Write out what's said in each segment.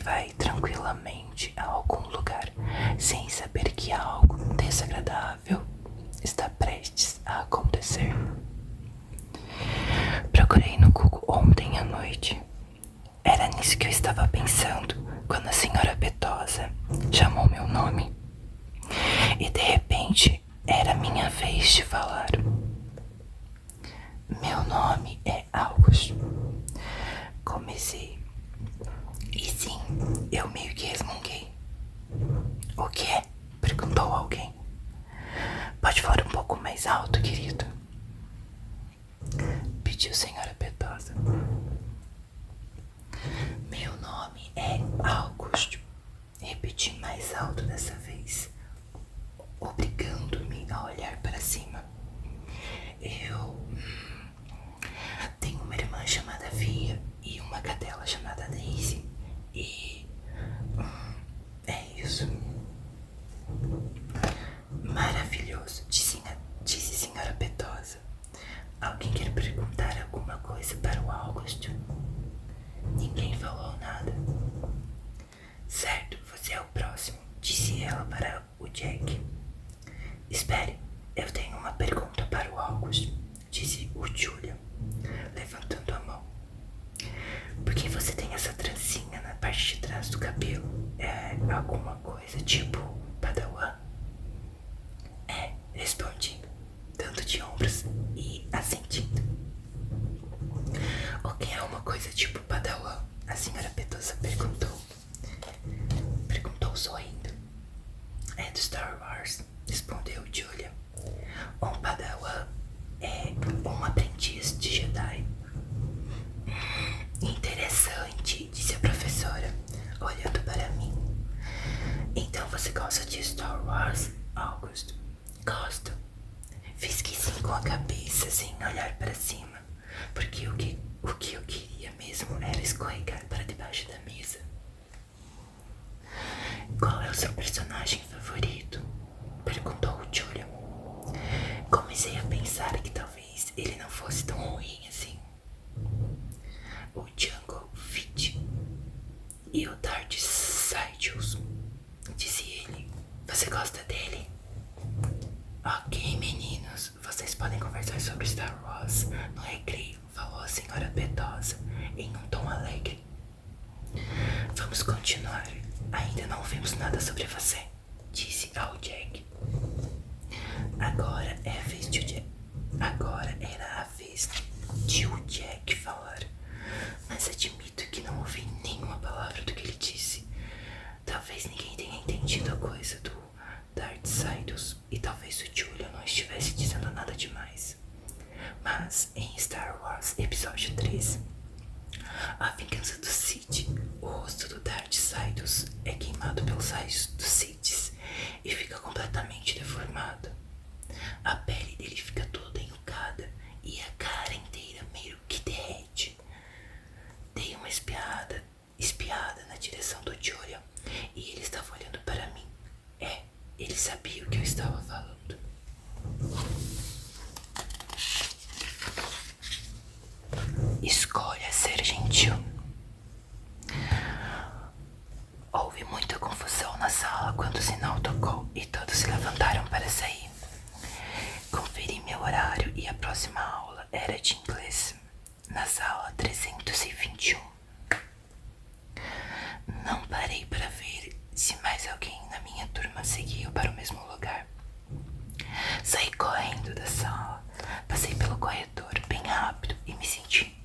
vai tranquilamente a algum lugar sem saber que algo desagradável está prestes a acontecer. Procurei no Google ontem à noite. Era nisso que eu estava pensando quando a senhora Petosa chamou meu nome. E de repente era minha vez de falar. Meu nome é August. Comecei. E sim, eu meio que resmunguei. O quê? Perguntou alguém. Pode falar um pouco mais alto, querido? Pediu a senhora Petosa. Meu nome é Augusto. Repeti mais alto dessa vez, obrigando-me a olhar para cima. Eu tenho uma irmã chamada Via e uma cadela chamada Daisy. E é isso. Maravilhoso, disse senhora Petosa. Alguém quer perguntar alguma coisa para o Augusto? Ninguém falou nada. Certo, você é o próximo, disse ela para o Jack. Espere, eu tenho uma pergunta para o Augusto, disse o Julian, levantando a mão. Por que você tem essa trancinha na parte de trás do cabelo? É alguma coisa tipo Padawan? É, respondi, dando de ombros e assentindo. O que é uma coisa tipo Padawan? A senhora Petosa perguntou. Perguntou sorrindo. É do Star Wars, respondeu Julia. Um Padawan é um aprendiz de Jedi. Interessante, disse a professora, olhando para mim. Então você gosta de Star Wars, Augusto? Gosto. Fiz que sim com a cabeça, sem olhar para cima, porque o que eu queria mesmo era escorregar para debaixo da mesa. Qual é o seu personagem favorito? Perguntou o Julian. Comecei a pensar que talvez ele não fosse tão ruim assim. O Jungle Fett e o Darth Sidious, disse ele. Você gosta dele? Ok, meninos, vocês podem conversar sobre Star Wars no recreio, falou a senhora Petosa em um tom alegre. Vamos continuar. Ainda não ouvimos nada sobre você, disse ao Jack. Agora é a vez de o Jack. Agora era a vez de o Jack falar. Mas admito que não ouvi nenhuma palavra do que ele disse. Talvez ninguém tenha entendido a coisa do Darth Sidious e talvez o Julian não estivesse dizendo nada demais. Mas em Star Wars Episódio 3, A Vingança do Sith, o rosto do Darth Sidious é queimado pelos raios dos Siths e fica completamente deformado. A pele dele fica toda enrugada e a cara inteira meio que derrete. Dei uma espiada na direção do Julian e ele estava olhando para mim. Ele sabia o que eu estava falando. Escolha ser gentil. Houve muita confusão na sala quando o sinal tocou e todos se levantaram para sair. Conferi meu horário e a próxima aula era de inglês, na sala 321. Não parei para ver se mais alguém na minha turma seguia para o mesmo lugar. Saí correndo da sala, passei pelo corredor bem rápido e me senti.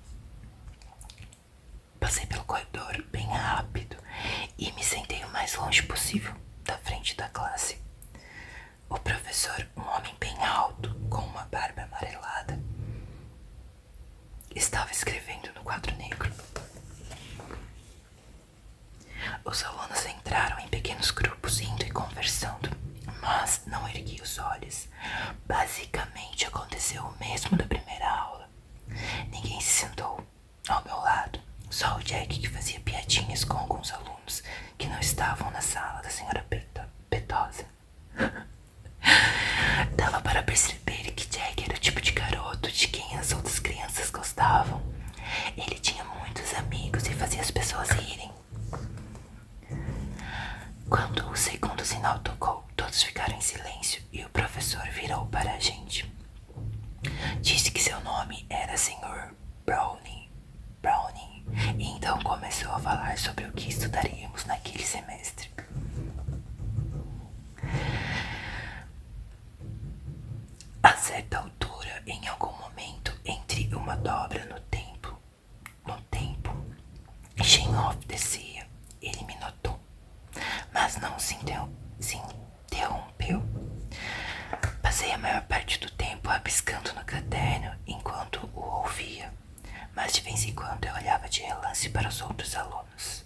Sentei o mais longe possível da frente da classe. O professor, um homem bem alto, com uma barba amarelada, estava escrevendo no quadro negro. Os alunos entraram em pequenos grupos, indo e conversando, mas não ergui os olhos. Basicamente aconteceu o mesmo da primeira aula. Ninguém se sentou ao meu lado, só o Jack, que fazia piadinhas com alguns alunos que não estavam na sala da senhora Petosa. Dava para perceber que Jack era o tipo de garoto de quem as outras crianças gostavam. Ele tinha muitos amigos e fazia as pessoas rirem. virou para a gente. Disse que seu nome era Sr. Brownie. E então começou a falar sobre o que estudaríamos naquele semestre. A certa altura, em algum momento, entre uma dobra no tempo, Shenhoff descia. Ele me notou, mas não se interrompeu. Passei a maior parte do tempo rabiscando no caderno enquanto o ouvia, mas de vez em quando eu olhava de relance para os outros alunos.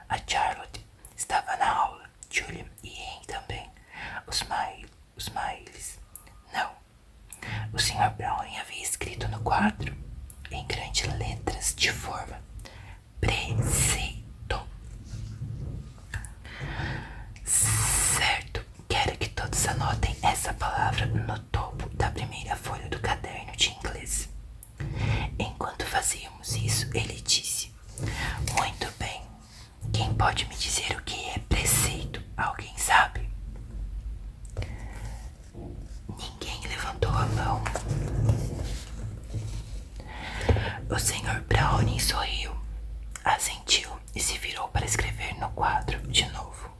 A Charlotte estava na aula, Julia e Ian também. Os Miles, não. O Sr. Browning havia escrito no quadro, em grandes letras de forma preceito. Certo, quero que todos anotem essa palavra no topo da primeira folha do caderno de inglês. Enquanto fazíamos isso, ele disse: muito bem, quem pode me dizer o que é preceito? Alguém sabe? Ninguém levantou a mão. O Sr. Browning sorriu, assentiu e se virou para escrever no quadro de novo.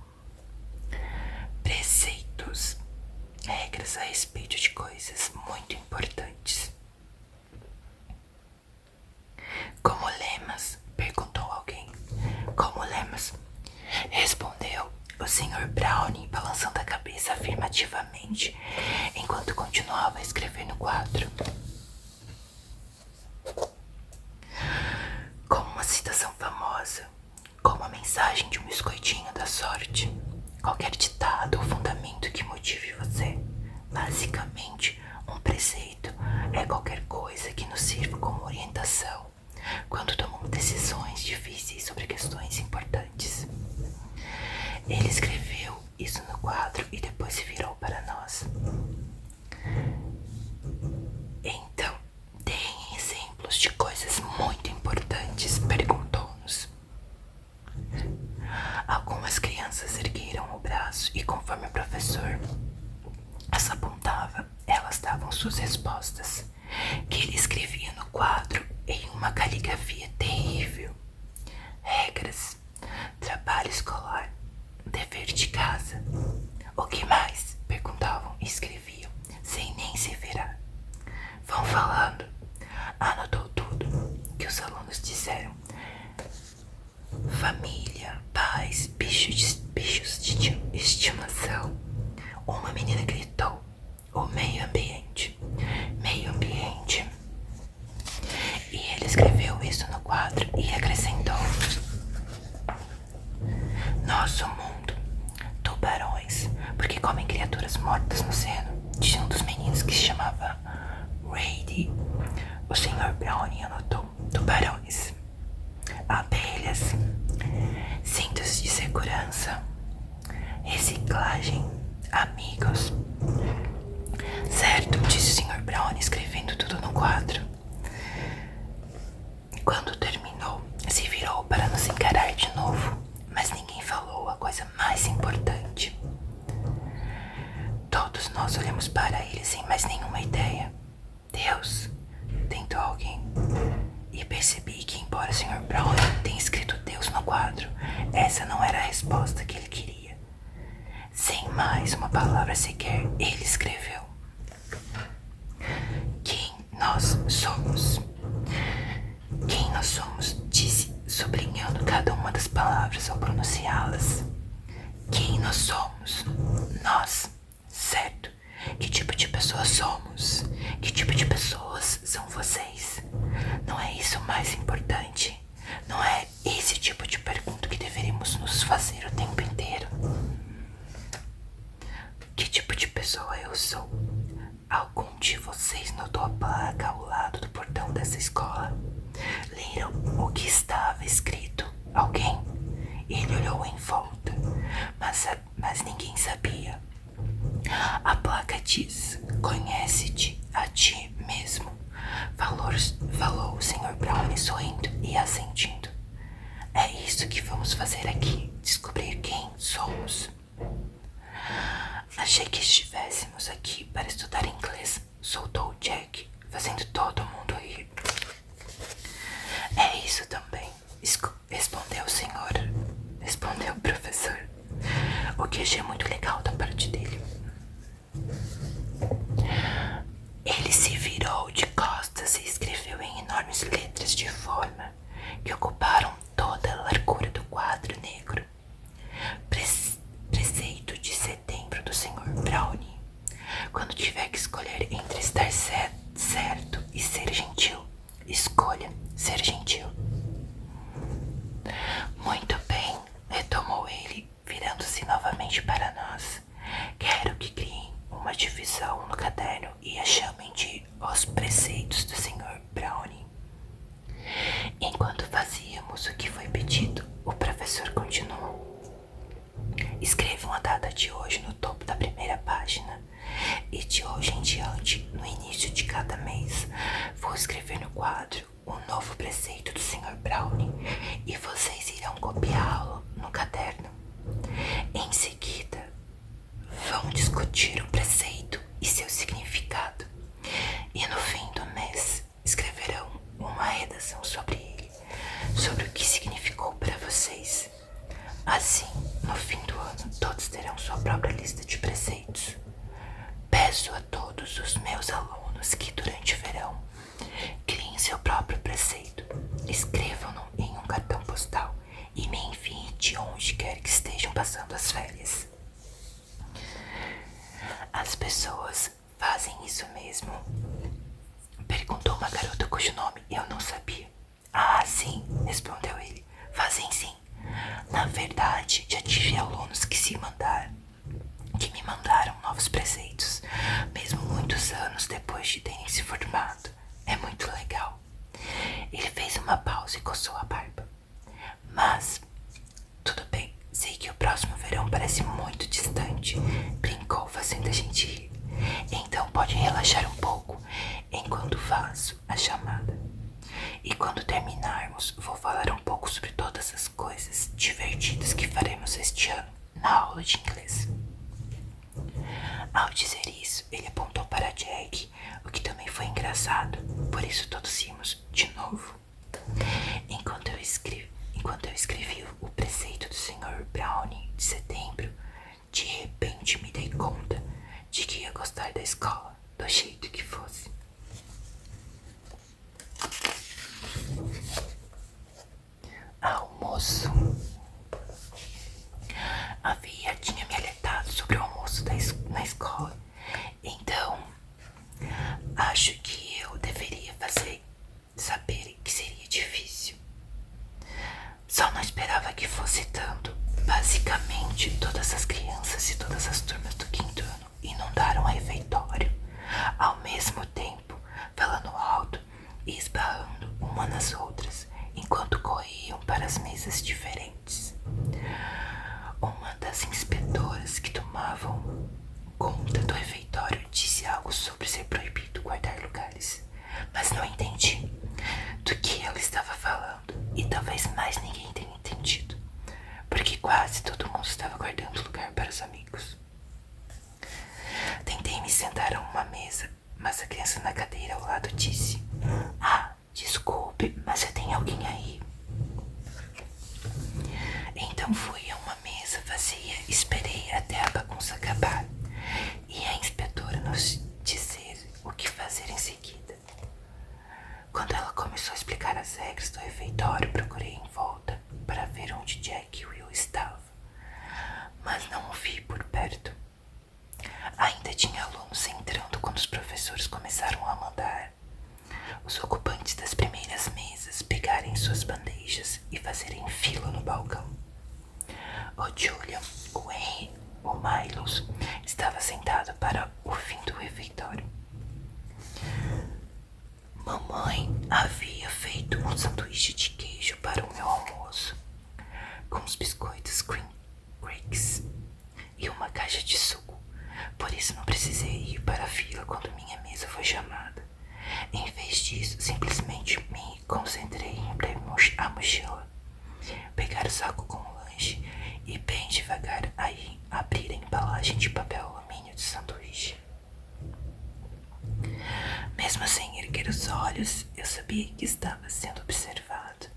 Preceitos, regras a respeito de coisas muito importantes. Como lemas? Perguntou alguém. Como lemas? Respondeu o Sr. Browning, balançando a cabeça afirmativamente, enquanto continuava a escrever no quadro. Como uma citação famosa, como a mensagem de um biscoitinho da sorte, qualquer ditado ou fundamento que motive você. Basicamente, um preceito é qualquer coisa que nos sirva como orientação quando tomamos decisões difíceis sobre questões importantes. Ele escreveu isso no quadro e depois se virou para nós. Então, deem exemplos de coisas muito importantes, perguntou-nos. Algumas crianças ergueram o braço e, conforme o professor as apontava, elas davam suas respostas, que ele escrevia no quadro em uma caligrafia terrível. Regras, trabalho escolar, dever de casa. O que mais? Perguntavam e escreviam, sem nem se virar. Vão falando. Anotou tudo que os alunos disseram. Família, pais, bichos de estimação. Uma menina gritou: o meio ambiente. Meio ambiente. E ele escreveu isso no quadro e acrescentou: nosso mundo, tubarões, porque comem criaturas mortas no seno. Tinha um dos meninos que se chamava Brady. O Sr. Browning anotou: tubarões. Abelhas, cintos de segurança, reciclagem, amigos. Certo, disse o Sr. Browning, escrevendo tudo no quadro. Quando terminou, se virou para nos encarar de novo, mas ninguém falou a coisa mais importante. Todos nós olhamos para ele sem mais nenhuma ideia. Deus, tentou alguém. E percebi que, embora o Sr. Browning tenha escrito Deus no quadro, essa não era a resposta que ele queria. Sem mais uma palavra sequer, ele escreveu: quem nós somos. Quem nós somos, disse, sublinhando cada uma das palavras ao pronunciá-las. Quem nós somos? Nós, certo? Que tipo de pessoas somos? Que tipo de pessoas são vocês? Não é isso o mais importante? Não é esse tipo de pergunta que deveríamos nos fazer o tempo inteiro? Que tipo de pessoa eu sou? Algum de vocês notou a placa ao lado do portão dessa escola? Leram o que estava escrito? Alguém? Ele olhou em volta, mas ninguém sabia. A placa diz: conhece-te a ti mesmo. Falou o Sr. Browning sorrindo e assentindo. É isso que vamos fazer aqui, descobrir quem somos. Achei que estivéssemos aqui para estudar virou de costas e escreveu em enormes letras de forma que ocuparam toda a largura do quadro negro. Preceito de setembro do Sr. Brownie. Quando tiver que escolher entre estar certo e ser gentil, escolha ser gentil. Muito bem, retomou ele, virando-se novamente para nós. Quero que criem uma divisão no caderno e a chamem de Os Preceitos do Sr. Brownie. Enquanto fazíamos o que foi pedido, o professor continuou. Escrevam a data de hoje no topo da primeira página e de hoje em diante, no início de cada mês, vou escrever no quadro o novo preceito do Sr. Brownie e vocês irão copiá-lo no caderno. Em seguida, vão discutir o preceito e seu significado e no fim do mês escreverão uma redação sobre ele, sobre o que significou para vocês. Assim, no fim do ano, todos terão sua própria lista de preceitos. Peço a todos os meus alunos que durante o verão criem seu próprio preceito, escrevam-no em um cartão postal e me enviem de onde quer que estejam passando as férias. As pessoas fazem isso mesmo? Perguntou uma garota cujo nome eu não sabia. Ah, sim, respondeu ele. Fazem sim. Na verdade, já tive alunos que me mandaram novos preceitos, mesmo muitos anos depois de terem se formado. É muito legal. Ele fez uma pausa e coçou a barba. Mas, tudo bem, sei que o próximo verão parece muito distante, brincou, fazendo a gente rir. Então pode relaxar um pouco enquanto faço a chamada. E quando terminarmos, vou falar um pouco sobre todas as coisas divertidas que faremos este ano na aula de inglês. Ao dizer isso, ele apontou para Jack, o que também foi engraçado, por isso todos rimos de novo. Enquanto eu escrevi o preceito do Sr. Brownie de setembro, de repente me dei conta de que ia gostar da escola, do jeito que fosse. Almoço. Tinha me alertado sobre o almoço na escola, então acho que eu deveria saber que seria difícil. Só não esperava que fosse tanto. Basicamente, todas as crianças e todas as turmas do quinto ano inundaram o refeitório, ao mesmo tempo, falando alto e esbarrando uma nas outras, enquanto corriam para as mesas diferentes. Uma das inspetoras que tomavam conta do refeitório disse algo sobre ser proibido guardar lugares, mas não entendi do que ela estava falando e talvez mais ninguém tenha entendido, porque quase todo mundo estava guardando lugar para os amigos. Tentei me sentar a uma mesa, mas a criança na cadeira ao lado disse: "Ah, desculpe, mas já tem alguém aí." Então fui a uma mesa vazia, esperei até a bagunça acabar e a inspetora nos dizer o que fazer em seguida. Quando ela começou a explicar as regras do refeitório, procurei em volta para ver onde Jack e Will estavam, mas não o vi por perto. Ainda tinha alunos entrando quando os professores começaram a mandar os ocupantes das primeiras mesas pegarem suas bandejas e fazerem fila no balcão. O Julian, o Henry, o Milos estava sentado para o fim do refeitório. Mamãe havia feito um sanduíche de queijo para o meu almoço, com os biscoitos Cream Cakes e uma caixa de suco. Por isso não precisei ir para a fila quando minha mesa foi chamada. Em vez disso, simplesmente me concentrei em abrir a mochila, pegar o saco com o lanche e bem devagar aí abrir a embalagem de papel alumínio do sanduíche. Mesmo sem erguer os olhos, eu sabia que estava sendo observado.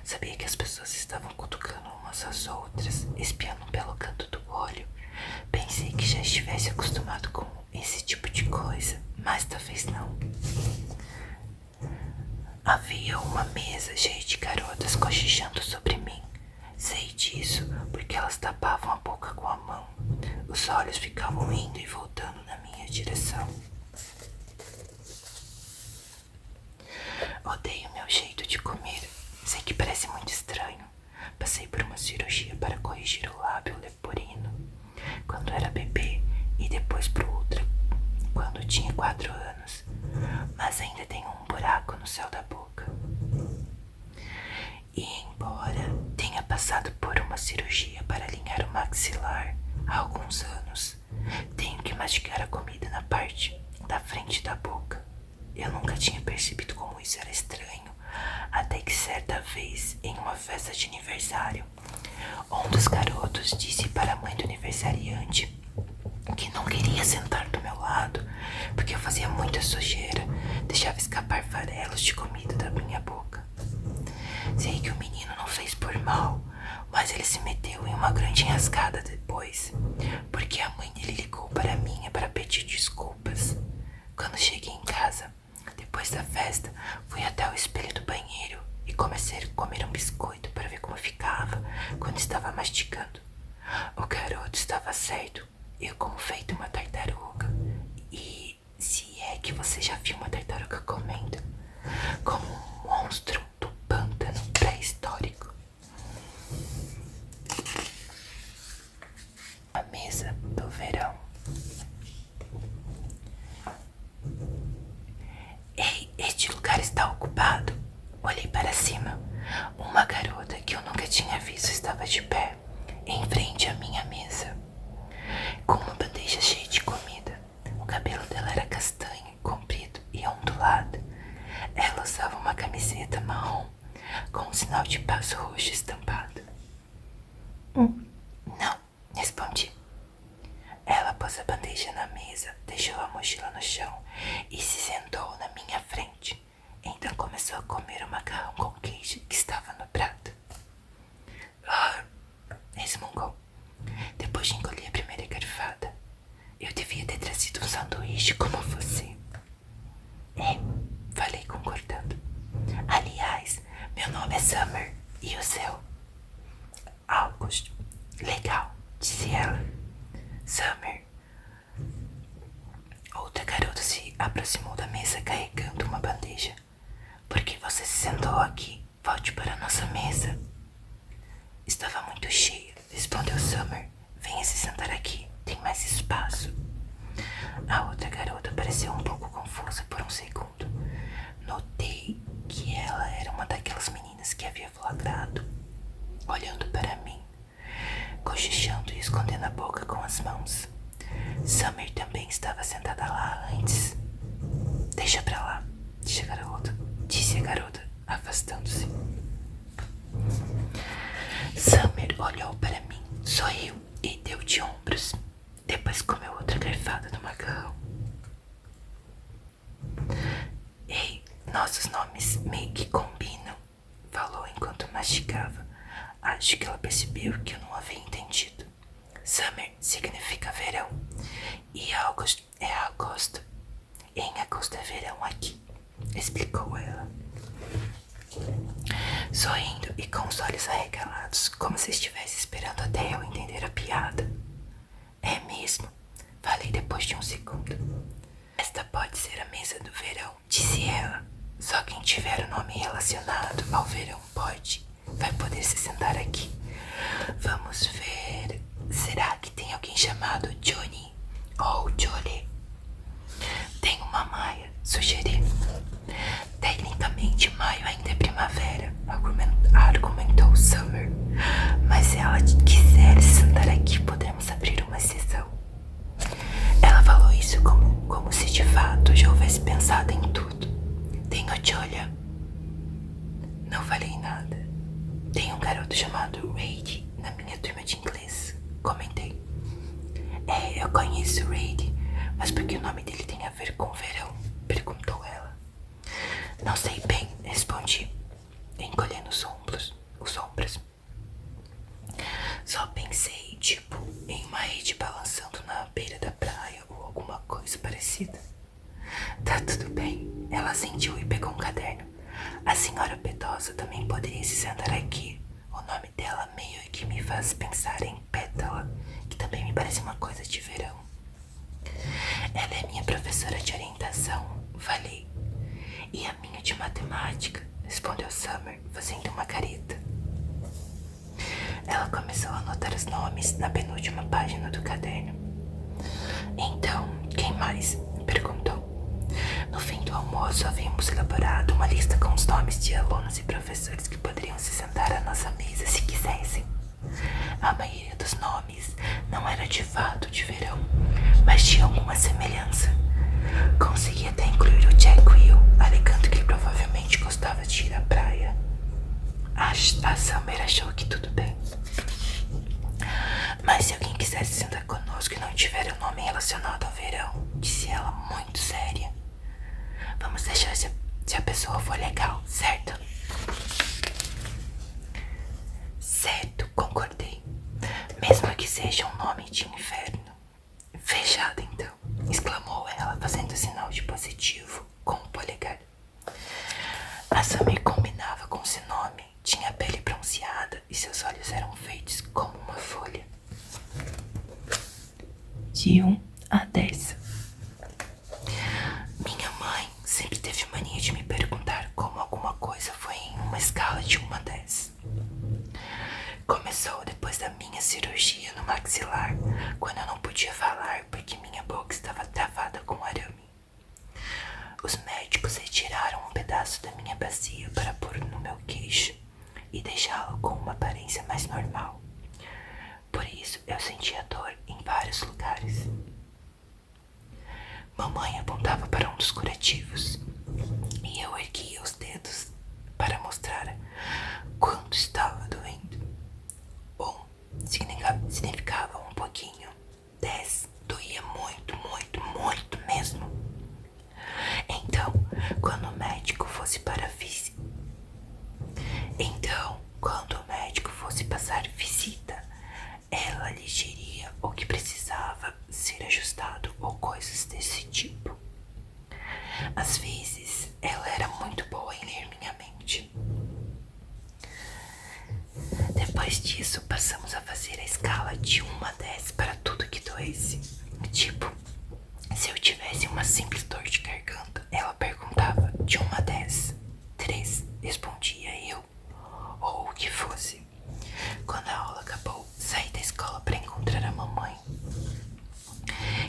Sabia que as pessoas estavam cutucando umas às outras, espiando pelo canto do olho. Pensei que já estivesse acostumado com esse tipo de coisa, mas talvez não. uma mesa cheia de garotas cochichando sobre mim. Sei disso porque elas tapavam a boca com a mão. Os olhos ficavam indo e voltando na minha direção. Odeio meu jeito de comer. Sei que parece muito estranho. Passei por uma cirurgia para corrigir o lábio leporino quando era bebê e depois por outra quando tinha 4 anos. Mas ainda tenho um buraco no céu da boca. E embora tenha passado por uma cirurgia para alinhar o maxilar há alguns anos, tenho que mastigar a comida na parte da frente da boca. Eu nunca tinha percebido como isso era estranho, até que certa vez, em uma festa de aniversário, um dos garotos disse para a mãe do aniversariante que não queria sentar do meu lado porque eu fazia muita sujeira, deixava escapar farelos de comida da minha boca. Sei que o menino não fez por mal, mas ele se meteu em uma grande enrascada depois, porque a mãe dele ligou para mim para pedir desculpas. Quando cheguei em casa, depois da festa, fui até o espelho do banheiro e comecei a comer um biscoito para ver como ficava quando estava mastigando. O garoto estava certo, eu como feito uma tartaruga. E se é que você já viu uma tartaruga comendo, como um monstro do pântano pré-histórico. A mesa do verão. Ei, este lugar está ocupado. Olhei para cima. Uma garota que eu nunca tinha visto estava de pé, em frente à minha mesa, com uma bandeja cheia de comida. O cabelo dela era castanho, comprido e ondulado. Ela usava uma camiseta marrom, com um sinal de passo roxo estampado. Não, respondi. Ela pôs a bandeja na mesa, deixou a mochila no chão e se sentou na minha frente. Então começou a comer o macarrão com queijo que estava no prato. Resmungou, depois de engolir a primeira garfada. Eu devia ter trazido um sanduíche como você. Falei concordando. Aliás, meu nome é Summer e o seu? August. Legal, disse ela. Summer. Outra garota se aproximou da mesa carregando uma bandeja. Por que você se sentou aqui? Volte para a nossa mesa. Estava muito cheia, respondeu Summer. Venha se sentar aqui, tem mais espaço. A outra garota pareceu um pouco confusa por um segundo. Notei que ela era uma daquelas meninas que havia flagrado, olhando para mim, cochichando e escondendo a boca com as mãos. Summer também estava sentada lá antes. Deixa pra lá, disse a garota, afastando-se. Summer olhou para mim, sorriu e deu de ombros. Depois comeu outra garfada do macarrão. Ei, nossos nomes meio que combinam, falou enquanto mastigava. Acho que ela percebeu que eu não havia entendido. Summer significa verão e August é agosto. Em agosto é verão aqui, explicou ela, sorrindo e com os olhos arregalados, como se estivesse esperando até eu entender a piada. É mesmo, falei depois de um segundo. Esta pode ser a mesa do verão, disse ela. Só quem tiver o nome relacionado ao verão vai poder se sentar aqui. Vamos ver, será que tem alguém chamado Johnny ou Jolie? Tem uma Maia, sugeri. Tecnicamente maio ainda é primavera, argumentou Summer. Mas se ela quiser se sentar aqui, podemos abrir uma exceção. Ela falou isso como se de fato já houvesse pensado em tudo. Tenho Jolia. Não falei nada. Tem um garoto chamado Reid na minha turma de inglês, comentei. Eu conheço Reid, mas por que o nome dele tem a ver com verão? Perguntou ela. Não sei bem, respondi, encolhendo os ombros. Só pensei, tipo, em uma rede balançando na beira da praia ou alguma coisa parecida. Tá tudo bem, ela assentiu e pegou um caderno. A senhora Petosa também poderia se sentar aqui. O nome dela meio que me faz pensar em pétala, que também me parece uma coisa de verão. Ela é minha professora de orientação, falei. E a minha de matemática, respondeu Summer, fazendo uma careta. Ela começou a anotar os nomes na penúltima página do caderno. Então, quem mais? Perguntou. No fim do almoço, havíamos elaborado uma lista com os nomes de alunos e professores que poderiam se sentar à nossa mesa se quisessem. A maioria dos nomes não era de fato de verão, mas tinha alguma semelhança. Consegui até incluir o Jack Will, alegando que ele provavelmente gostava de ir à praia. A Summer achou que tudo bem. Mas se alguém quisesse sentar conosco e não tiver um nome relacionado ao verão, disse ela muito séria. Vamos deixar se a pessoa for legal, certo? Certo, concordei. Mesmo que seja um nome de inferno. Fechado então, exclamou ela, fazendo sinal de positivo com o polegar. A Summer combinava com seu nome, tinha a pele bronzeada e seus olhos eram verdes como uma folha. De 1 a 10. Minha mãe sempre teve mania de me perguntar como alguma coisa foi em uma escala de 1 a 10. Começou depois da minha cirurgia no maxilar, quando eu não podia falar porque minha boca estava travada com arame. Os médicos retiraram um pedaço da minha bacia para pôr no meu queixo e deixá-lo com uma aparência mais normal. Por isso eu sentia dor em vários lugares. Mamãe apontava para um dos curativos e eu erguia os dedos para mostrar quanto estava doendo. 1 significava um pouquinho. 10 doía muito, muito, muito mesmo. Então, quando o médico fosse passar visita, ela lhe diria o que precisava ser ajustado ou coisas desse tipo. Às vezes, ela era muito boa em ler minha mente. Depois disso, passamos a fazer a escala de 1 a 10 para tudo que doesse. Tipo, se eu tivesse uma simples dor de garganta, ela perguntava de 1 a 10. 3, respondia eu, ou o que fosse. Quando a aula acabou, saí da escola para encontrar a mamãe,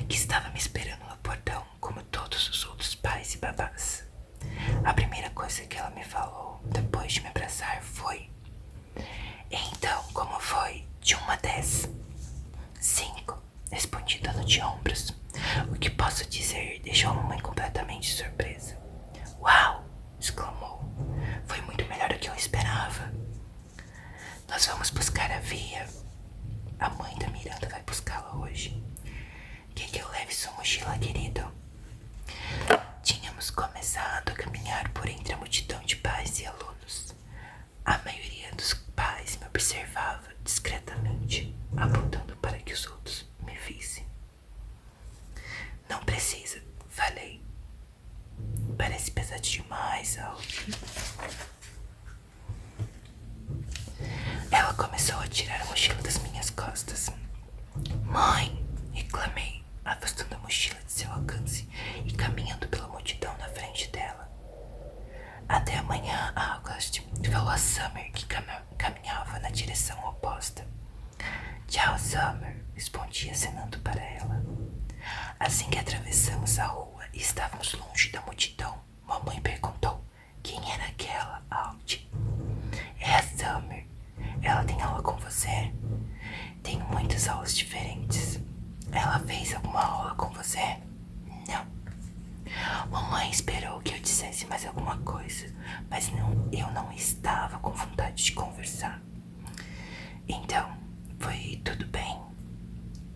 que estava me esperando no portão, como todos os outros pais e babás. A primeira coisa que ela me falou, depois de me abraçar, foi: então, como foi? De 1 a 10. 5, respondi dando de ombros. O que posso dizer deixou a mamãe completamente surpresa. Uau! Exclamou. Foi muito melhor do que eu esperava. Nós vamos buscar a Via. A mãe da Miranda vai buscá-la hoje. Quer que eu leve sua mochila, querido? Tínhamos começado a caminhar por entre a multidão de pais e alunos. A maioria dos pais me observava discretamente, apontando para que os outros me vissem. Não precisa, falei. Parece pesado demais, Aldi. Ela começou a tirar a mochila das minhas costas. Mãe, reclamei, afastando a mochila de seu alcance e caminhando pela multidão na frente dela. Até amanhã, August, falou a Summer, que caminhava na direção oposta. Tchau, Summer, respondi acenando para ela. Assim que atravessamos a rua e estávamos longe da multidão, mamãe perguntou: quem era aquela, Aldi? É a Summer. Ela tem aula com você? Tenho muitas aulas diferentes. Ela fez alguma aula com você? Não. Mamãe esperou que eu dissesse mais alguma coisa, mas eu não estava com vontade de conversar. Então, foi tudo bem?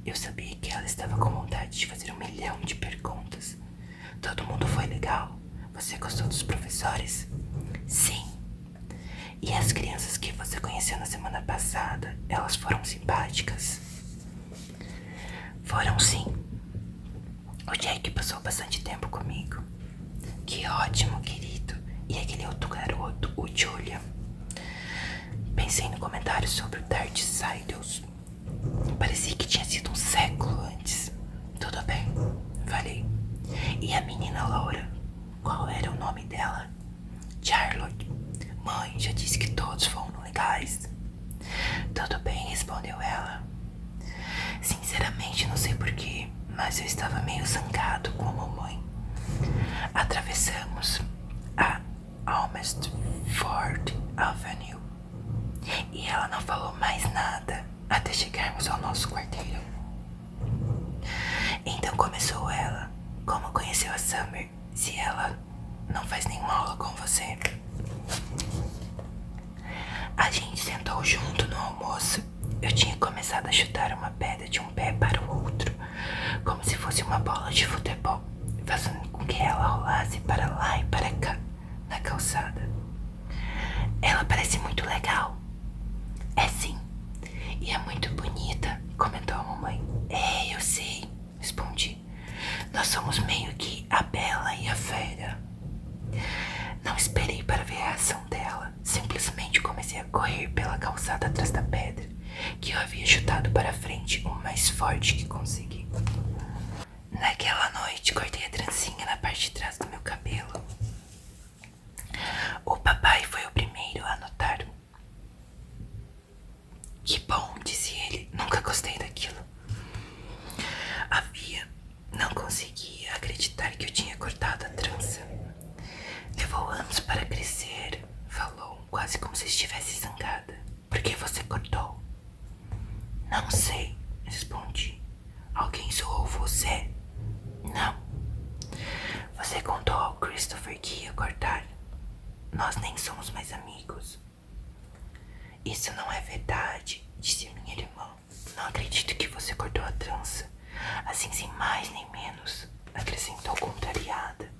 Eu sabia que ela estava com vontade de fazer 1 milhão de perguntas. Todo mundo foi legal? Você gostou dos professores? Sim. E as crianças que você conheceu na semana passada, elas foram simpáticas? Foram sim. O Jack passou bastante tempo comigo. Que ótimo, querido. E aquele outro garoto? o Julia. Pensei no comentário sobre o Darth Sidious. Parecia que tinha sido um século antes. Tudo bem, falei. E a menina Laura? Qual era o nome dela? Charlotte. Mãe já disse que todos foram legais. Tudo bem, respondeu ela. Sinceramente não sei porquê, mas eu estava meio zangado com a mamãe. Atravessamos a Almesford Avenue e ela não falou mais nada até chegarmos ao nosso quarteirão. Então começou ela. Como conheceu a Summer se ela não faz nenhuma aula com você? A gente sentou junto no almoço. Eu tinha começado a chutar uma pedra de um pé para o outro, como se fosse uma bola de futebol, fazendo com que ela rolasse para lá e para cá, na calçada. Ela parece muito legal. É sim, e é muito bonita, comentou a mamãe. É, eu sei, respondi. Nós somos meio que a Bela e a Fera. Não esperei para ver a ação dela. Simplesmente comecei a correr pela calçada atrás da pedra, que eu havia chutado para frente o mais forte que consegui. Naquela noite, cortei a trancinha na parte de trás do meu cabelo. O papai foi o primeiro a notar. Que bom, disse ele. Nunca gostei daquilo. Não conseguia acreditar que eu tinha cortado a trança. Levou anos para crescer, falou, quase como se estivesse zangada. Por que você cortou? Não sei, respondi. Alguém zoou você? Não. Você contou ao Christopher que ia cortar? Nós nem somos mais amigos. Isso não é verdade, disse minha irmã. Não acredito que você cortou a trança. Assim, sem mais nem menos, acrescentou contrariada.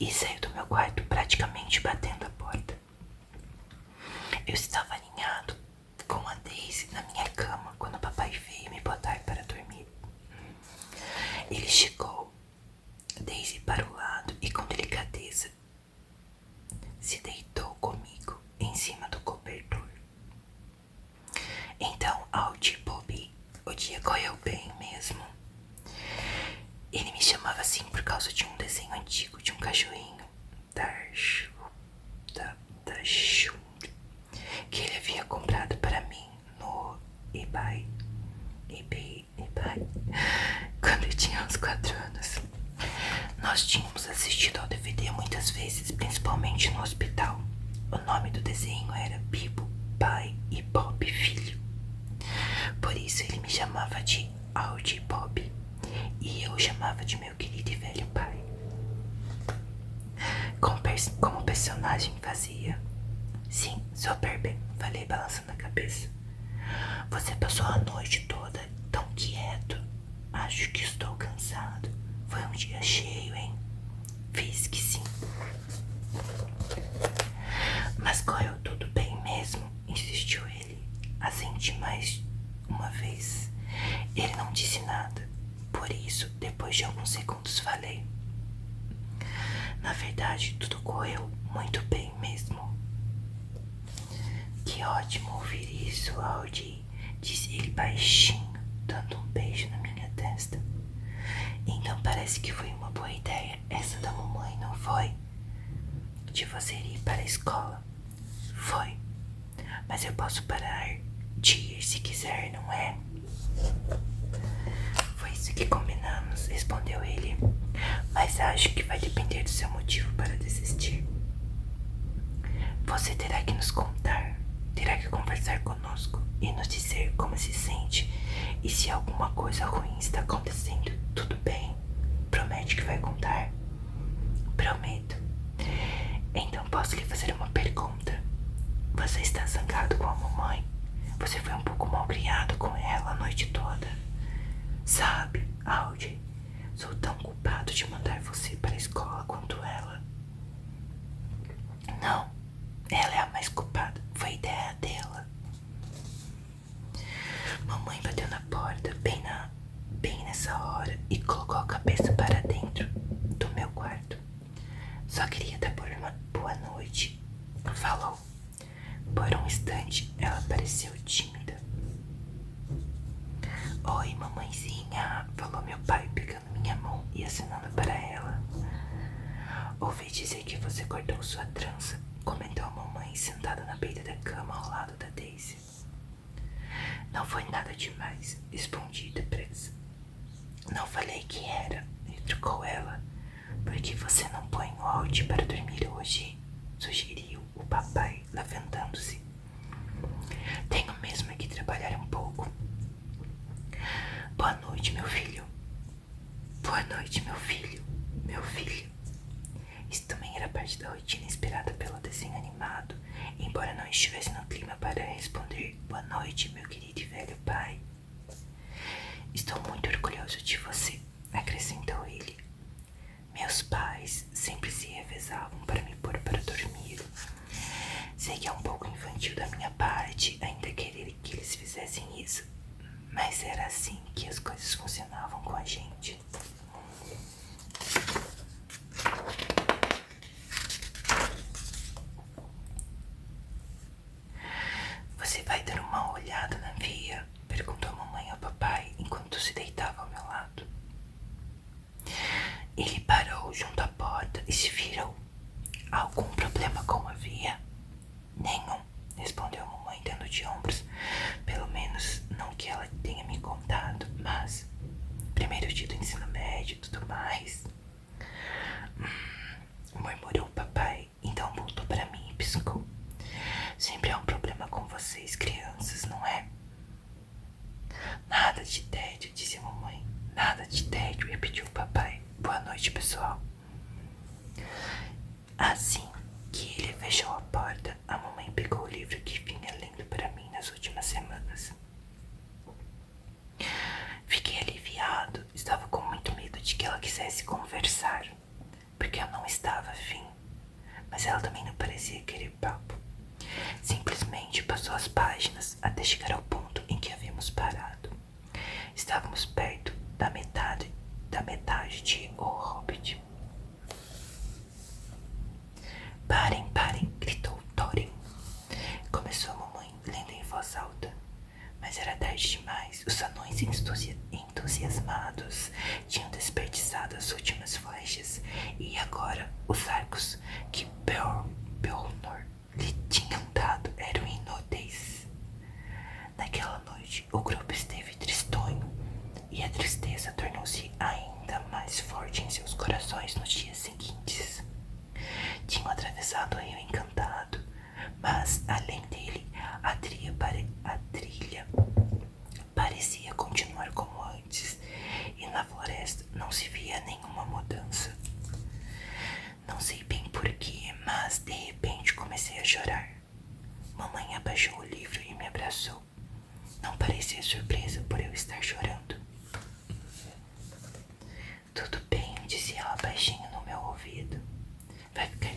E saiu do meu quarto praticamente batendo a porta. Eu estava alinhado com a Daisy na minha cama quando o papai veio me botar para dormir. Ele chegou Daisy para o lado e com delicadeza se deitou comigo em cima do cobertor. Então, Aldi Bobby, o dia correu bem mesmo. Ele me chamava assim por causa de um desenho antigo de um cachorrinho, Dashu, que ele havia comprado para mim no eBay, quando eu tinha uns 4 anos. Nós tínhamos assistido ao DVD muitas vezes, principalmente no hospital. O nome do desenho era Bibo, Pai e Bob, Filho. Por isso ele me chamava de Aldi Bob e eu o chamava de meu querido e velho pai. Como o personagem fazia. Sim, super bem, falei balançando a cabeça. Você passou a noite toda tão quieto. Acho que estou cansado. Foi um dia cheio, hein? Fiz que sim. Mas correu tudo bem mesmo, insistiu ele. Assenti mais uma vez. Ele não disse nada. Por isso, depois de alguns segundos, falei. Na verdade, tudo correu muito bem mesmo. Que ótimo ouvir isso, Aldi, disse ele baixinho, dando um beijo na minha testa. Então parece que foi uma boa ideia essa da mamãe, não foi? De você ir para a escola. Foi. Mas eu posso parar de ir se quiser, não é? Foi isso que combinamos, respondeu ele. Mas acho que vai depender do seu motivo para desistir. Você terá que nos contar, terá que conversar conosco e nos dizer como se sente e se alguma coisa ruim está acontecendo. Tudo bem? Promete que vai contar? Prometo. Então posso lhe fazer uma pergunta. Você está zangado com a mamãe? Você foi um pouco mal criado com ela a noite toda. Sabe, Aldi, sou tão culpado de mandar você para a escola quanto ela. Não, ela é a mais culpada. Foi ideia dela. Mamãe bateu na porta bem nessa hora e colocou a cabeça para dentro do meu quarto. Só queria dar boa noite. falou. Por um instante, ela pareceu tímida. Oi, mamãezinha, falou meu pai, pegando minha mão e acenando para ela. Ouvi dizer que você cortou sua trança, comentou a mamãe sentada na beira da cama ao lado da Daisy. Não foi nada demais, respondi depressa. Não falei que era, retrucou ela. Por que você não põe o áudio para dormir hoje? Sugeriu o papai, levantando-se. Tenho mesmo que trabalhar um pouco. Boa noite, meu filho. Boa noite, meu filho. Meu filho. Isso também era parte da rotina inspirada pelo desenho animado, embora não estivesse no clima para responder boa noite, meu querido e velho pai. Estou muito orgulhoso de você, acrescentou ele. Meus pais sempre se revezavam para me pôr para dormir. Sei que é um pouco infantil da minha parte ainda querer que eles fizessem isso, mas era assim que as coisas funcionavam com a gente. Você vai dar uma olhada na via? Perguntou a mamãe ao papai enquanto se deitava ao meu lado. Ele parou junto à porta e se virou. Algum problema com a via? Nenhum, respondeu a mamãe dando de ombros. Pelo menos não que ela tenha me contado, mas primeiro dia do ensino médio e tudo mais. Murmurou o papai, então voltou para mim e piscou. Sempre há um problema com vocês, crianças, não é? Nada de tédio, disse a mamãe. Nada de tédio, repetiu o papai. Boa noite, pessoal. Assim que ele fechou a porta, a mamãe pegou o livro que vinha lendo para mim nas últimas semanas. Fiquei aliviado, estava com muito medo de que ela quisesse conversar, porque eu não estava afim, mas ela também não parecia querer papo. Simplesmente passou as páginas até chegar ao ponto em que havíamos parado. Estávamos perto da metade de O Hobbit. Parem, parem, gritou Thorin. Começou a mamãe, lendo em voz alta. Mas era tarde demais. Os anões entusiasmados tinham desperdiçado as últimas flechas e agora os arcos que Beornor lhe tinham dado eram inúteis. Naquela noite o grupo esteve tristonho e a tristeza tornou-se ainda mais forte em seus corações nos dias seguintes. Tinham atravessado o Rio Encantado, mas além dele a trilha parecia continuar como antes e na floresta não se via nenhuma mudança. Não sei bem porquê, mas de repente comecei a chorar. Mamãe abaixou o livro e me abraçou. Não parecia surpresa por eu estar chorando. Tudo bem, disse ela baixinho no meu ouvido. Vai ficar